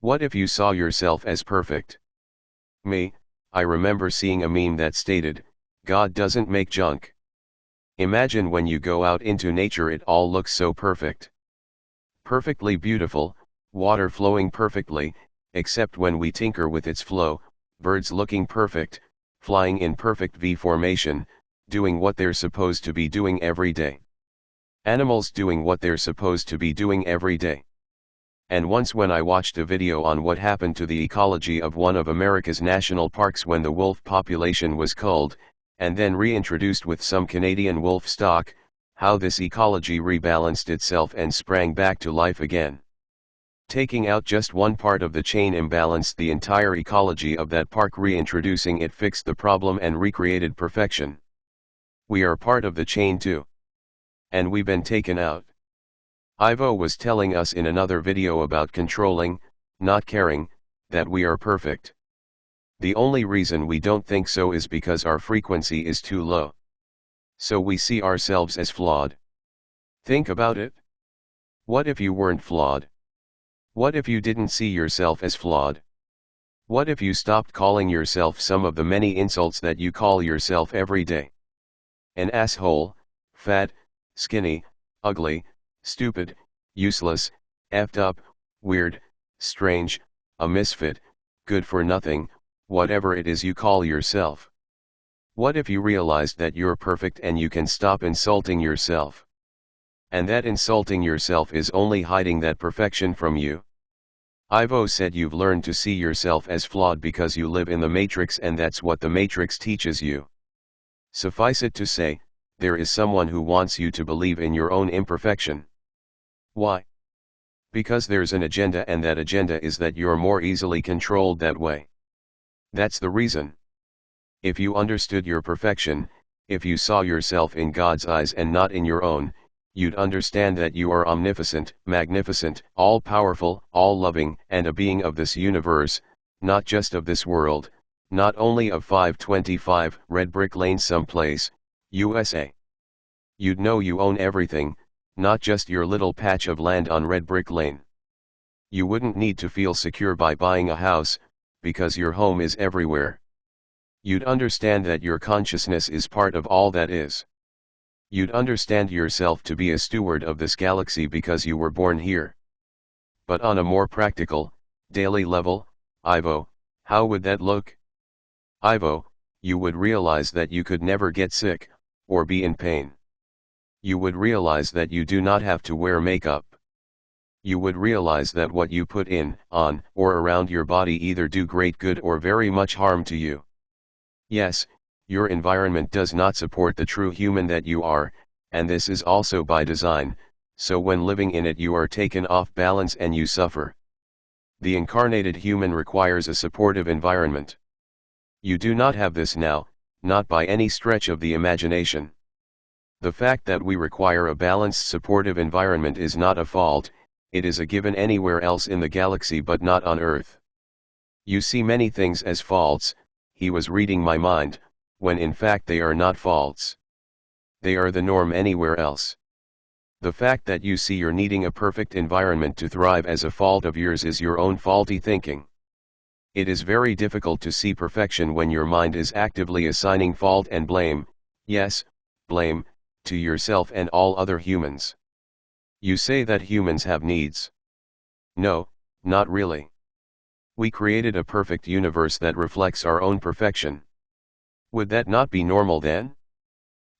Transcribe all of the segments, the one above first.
What if you saw yourself as perfect? Me, I remember seeing a meme that stated, God doesn't make junk. Imagine when you go out into nature, it all looks so perfect. Perfectly beautiful, water flowing perfectly, except when we tinker with its flow, birds looking perfect, flying in perfect V formation, doing what they're supposed to be doing every day. Animals doing what they're supposed to be doing every day. And once when I watched a video on what happened to the ecology of one of America's national parks when the wolf population was culled, and then reintroduced with some Canadian wolf stock, how this ecology rebalanced itself and sprang back to life again. Taking out just one part of the chain imbalanced the entire ecology of that park, reintroducing it fixed the problem and recreated perfection. We are part of the chain too. And we've been taken out. Ivo was telling us in another video about controlling, not caring, that we are perfect. The only reason we don't think so is because our frequency is too low. So we see ourselves as flawed. Think about it. What if you weren't flawed? What if you didn't see yourself as flawed? What if you stopped calling yourself some of the many insults that you call yourself every day? An asshole, fat, skinny, ugly, stupid, useless, effed up, weird, strange, a misfit, good for nothing, whatever it is you call yourself. What if you realized that you're perfect and you can stop insulting yourself? And that insulting yourself is only hiding that perfection from you. Ivo said you've learned to see yourself as flawed because you live in the matrix, and that's what the matrix teaches you. Suffice it to say, there is someone who wants you to believe in your own imperfection. Why? Because there's an agenda, and that agenda is that you're more easily controlled that way. That's the reason. If you understood your perfection, if you saw yourself in God's eyes and not in your own, you'd understand that you are omnipotent, magnificent, all-powerful, all-loving, and a being of this universe, not just of this world, not only of 525 Red Brick Lane someplace, USA. You'd know you own everything, not just your little patch of land on Red Brick Lane. You wouldn't need to feel secure by buying a house, because your home is everywhere. You'd understand that your consciousness is part of all that is. You'd understand yourself to be a steward of this galaxy because you were born here. But on a more practical, daily level, Ivo, how would that look? Ivo, you would realize that you could never get sick, or be in pain. You would realize that you do not have to wear makeup. You would realize that what you put in, on, or around your body either do great good or very much harm to you. Yes, your environment does not support the true human that you are, and this is also by design, so when living in it you are taken off balance and you suffer. The incarnated human requires a supportive environment. You do not have this now, not by any stretch of the imagination. The fact that we require a balanced supportive environment is not a fault, it is a given anywhere else in the galaxy but not on Earth. You see many things as faults, he was reading my mind, when in fact they are not faults. They are the norm anywhere else. The fact that you see you're needing a perfect environment to thrive as a fault of yours is your own faulty thinking. It is very difficult to see perfection when your mind is actively assigning fault and blame, yes, blame, to yourself and all other humans. You say that humans have needs. No, not really. We created a perfect universe that reflects our own perfection. Would that not be normal then?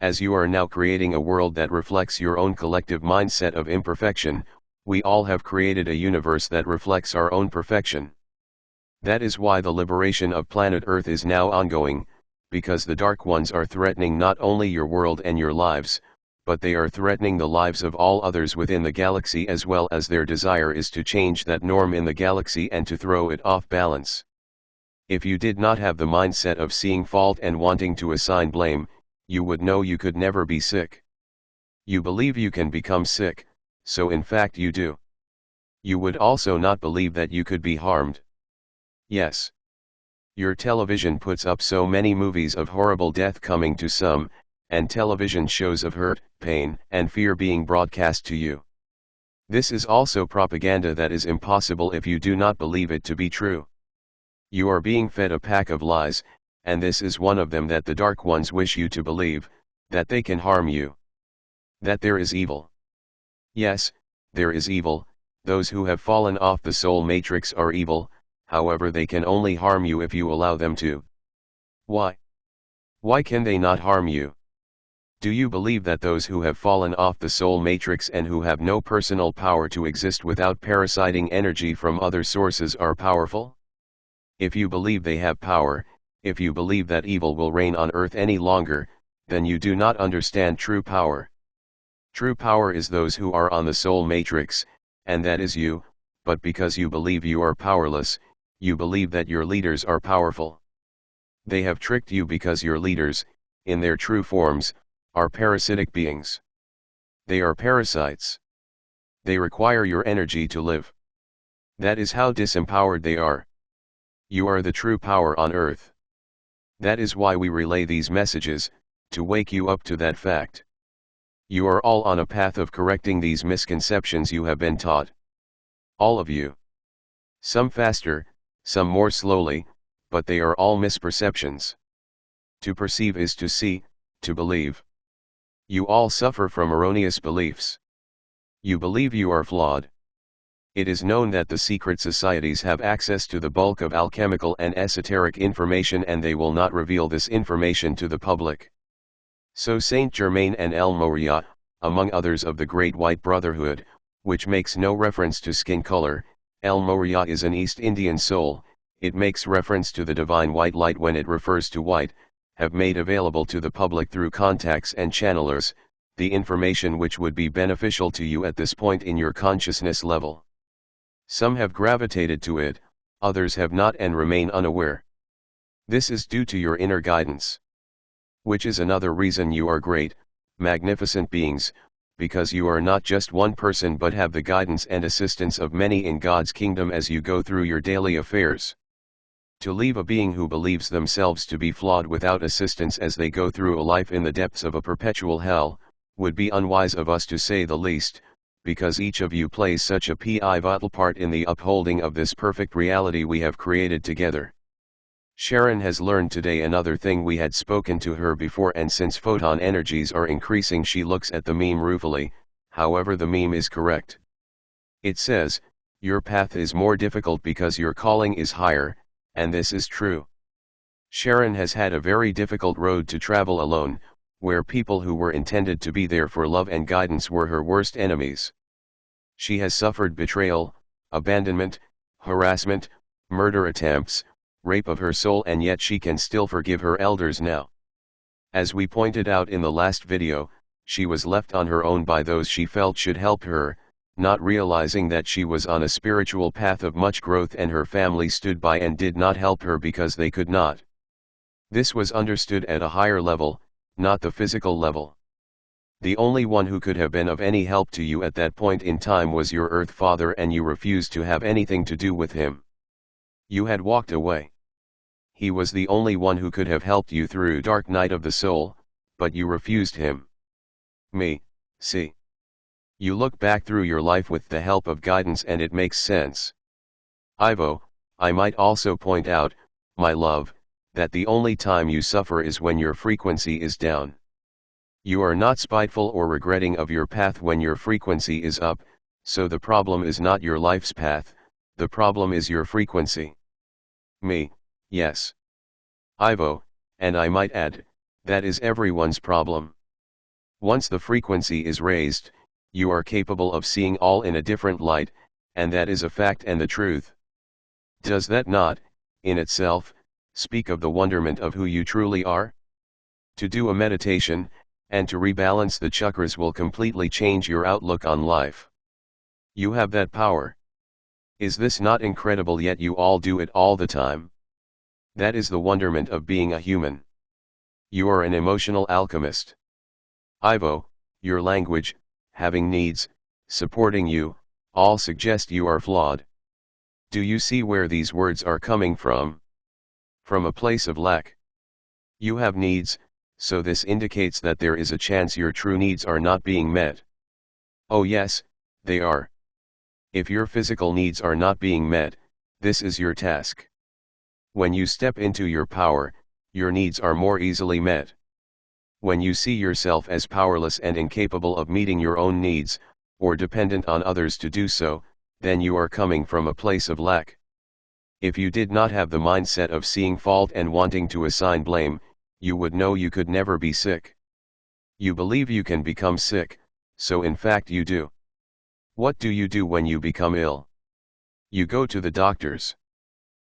As you are now creating a world that reflects your own collective mindset of imperfection, we all have created a universe that reflects our own perfection. That is why the liberation of planet Earth is now ongoing, because the Dark Ones are threatening not only your world and your lives, but they are threatening the lives of all others within the galaxy, as well as their desire is to change that norm in the galaxy and to throw it off balance. If you did not have the mindset of seeing fault and wanting to assign blame, you would know you could never be sick. You believe you can become sick, so in fact you do. You would also not believe that you could be harmed. Yes. Your television puts up so many movies of horrible death coming to some, and television shows of hurt, pain, and fear being broadcast to you. This is also propaganda that is impossible if you do not believe it to be true. You are being fed a pack of lies, and this is one of them, that the dark ones wish you to believe, that they can harm you. That there is evil. Yes, there is evil. Those who have fallen off the soul matrix are evil, however they can only harm you if you allow them to. Why? Why can they not harm you? Do you believe that those who have fallen off the soul matrix and who have no personal power to exist without parasiting energy from other sources are powerful? If you believe they have power, if you believe that evil will reign on earth any longer, then you do not understand true power. True power is those who are on the soul matrix, and that is you, but because you believe you are powerless, you believe that your leaders are powerful. They have tricked you because your leaders, in their true forms, are parasitic beings. They are parasites. They require your energy to live. That is how disempowered they are. You are the true power on earth. That is why we relay these messages, to wake you up to that fact. You are all on a path of correcting these misconceptions you have been taught. All of you. Some faster, some more slowly, but they are all misperceptions. To perceive is to see, to believe. You all suffer from erroneous beliefs. You believe you are flawed. It is known that the secret societies have access to the bulk of alchemical and esoteric information, and they will not reveal this information to the public. So Saint Germaine and El Moria, among others of the Great White Brotherhood, which makes no reference to skin color, El Moria is an East Indian soul, it makes reference to the divine white light when it refers to white, have made available to the public through contacts and channelers, the information which would be beneficial to you at this point in your consciousness level. Some have gravitated to it, others have not and remain unaware. This is due to your inner guidance. Which is another reason you are great, magnificent beings, because you are not just one person but have the guidance and assistance of many in God's kingdom as you go through your daily affairs. To leave a being who believes themselves to be flawed without assistance as they go through a life in the depths of a perpetual hell, would be unwise of us to say the least, because each of you plays such a pivotal part in the upholding of this perfect reality we have created together. Sheran has learned today another thing we had spoken to her before, and since photon energies are increasing she looks at the meme ruefully, however the meme is correct. It says, your path is more difficult because your calling is higher, and this is true. Sheran has had a very difficult road to travel alone, where people who were intended to be there for love and guidance were her worst enemies. She has suffered betrayal, abandonment, harassment, murder attempts, rape of her soul, and yet she can still forgive her elders now. As we pointed out in the last video, she was left on her own by those she felt should help her, not realizing that she was on a spiritual path of much growth, and her family stood by and did not help her because they could not. This was understood at a higher level, not the physical level. The only one who could have been of any help to you at that point in time was your Earth Father, and you refused to have anything to do with him. You had walked away. He was the only one who could have helped you through dark night of the soul, but you refused him. See. You look back through your life with the help of guidance and it makes sense. Ivo, I might also point out, my love, that the only time you suffer is when your frequency is down. You are not spiteful or regretting of your path when your frequency is up, so the problem is not your life's path, the problem is your frequency. Yes. Ivo, and I might add, that is everyone's problem. Once the frequency is raised, you are capable of seeing all in a different light, and that is a fact and the truth. Does that not, in itself, speak of the wonderment of who you truly are? To do a meditation, and to rebalance the chakras will completely change your outlook on life. You have that power. Is this not incredible? Yet you all do it all the time. That is the wonderment of being a human. You are an emotional alchemist. Ivo, your language, having needs, supporting you, all suggest you are flawed. Do you see where these words are coming from? From a place of lack. You have needs, so this indicates that there is a chance your true needs are not being met. Oh yes, they are, If your physical needs are not being met, this is your task. When you step into your power, your needs are more easily met. When you see yourself as powerless and incapable of meeting your own needs, or dependent on others to do so, then you are coming from a place of lack. If you did not have the mindset of seeing fault and wanting to assign blame, you would know you could never be sick. You believe you can become sick, so in fact you do. What do you do when you become ill? You go to the doctors.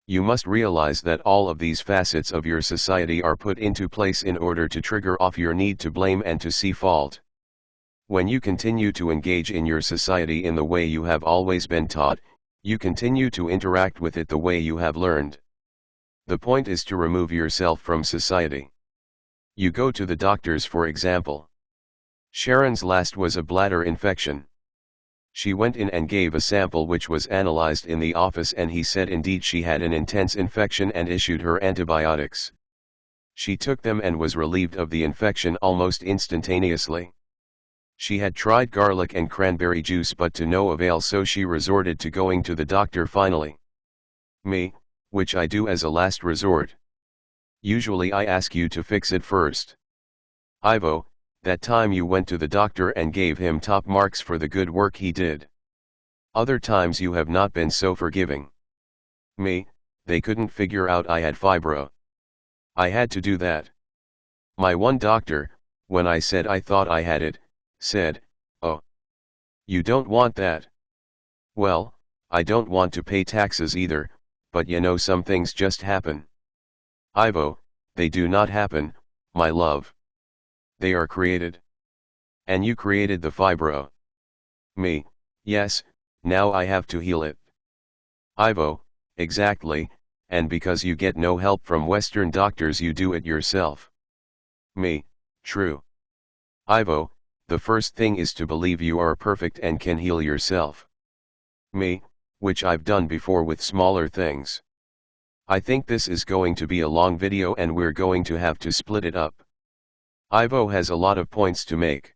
You must realize that all of these facets of your society are put into place in order to trigger off your need to blame and to see fault. When you continue to engage in your society in the way you have always been taught, you continue to interact with it the way you have learned. The point is to remove yourself from society. You go to the doctors, for example. Sheran's last was a bladder infection. She went in and gave a sample which was analyzed in the office, and he said indeed she had an intense infection and issued her antibiotics. She took them and was relieved of the infection almost instantaneously. She had tried garlic and cranberry juice but to no avail, so she resorted to going to the doctor finally. Me, which I do as a last resort. Usually I ask you to fix it first. Ivo, that time you went to the doctor and gave him top marks for the good work he did. Other times you have not been so forgiving. Me, they couldn't figure out I had fibro. I had to do that. My one doctor, when I said I thought I had it, said, "Oh, you don't want that." Well, I don't want to pay taxes either, but you know some things just happen. Ivo, they do not happen, my love. They are created. And you created the fibro. Me, yes, now I have to heal it. Ivo, exactly, and because you get no help from Western doctors you do it yourself. Me, true. Ivo, the first thing is to believe you are perfect and can heal yourself. Me, which I've done before with smaller things. I think this is going to be a long video and we're going to have to split it up. Ivo has a lot of points to make.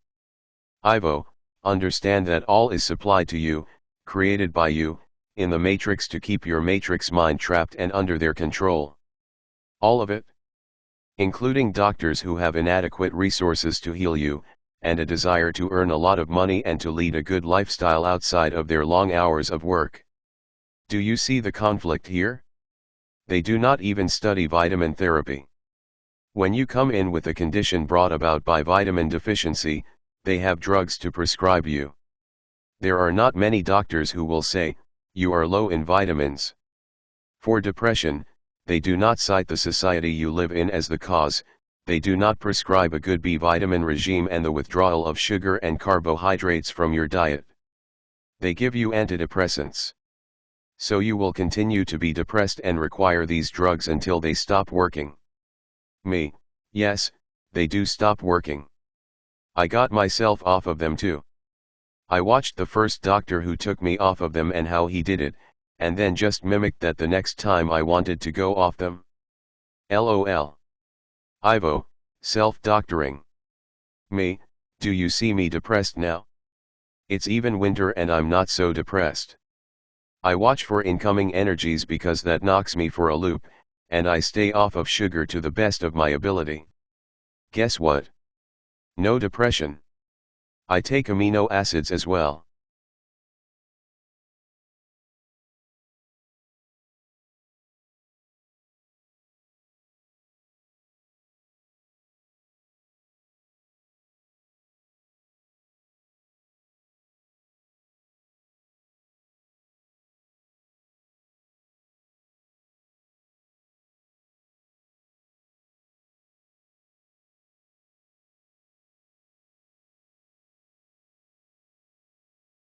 Ivo, understand that all is supplied to you, created by you, in the matrix to keep your matrix mind trapped and under their control. All of it. Including doctors who have inadequate resources to heal you, and a desire to earn a lot of money and to lead a good lifestyle outside of their long hours of work. Do you see the conflict here? They do not even study vitamin therapy. When you come in with a condition brought about by vitamin deficiency, they have drugs to prescribe you. There are not many doctors who will say, you are low in vitamins. For depression, they do not cite the society you live in as the cause. They do not prescribe a good B vitamin regime and the withdrawal of sugar and carbohydrates from your diet. They give you antidepressants. So you will continue to be depressed and require these drugs until they stop working. Me, yes, they do stop working. I got myself off of them too. I watched the first doctor who took me off of them and how he did it, and then just mimicked that the next time I wanted to go off them. LOL. Ivo, self-doctoring. Me, do you see me depressed now? It's even winter and I'm not so depressed. I watch for incoming energies because that knocks me for a loop, and I stay off of sugar to the best of my ability. Guess what? No depression. I take amino acids as well.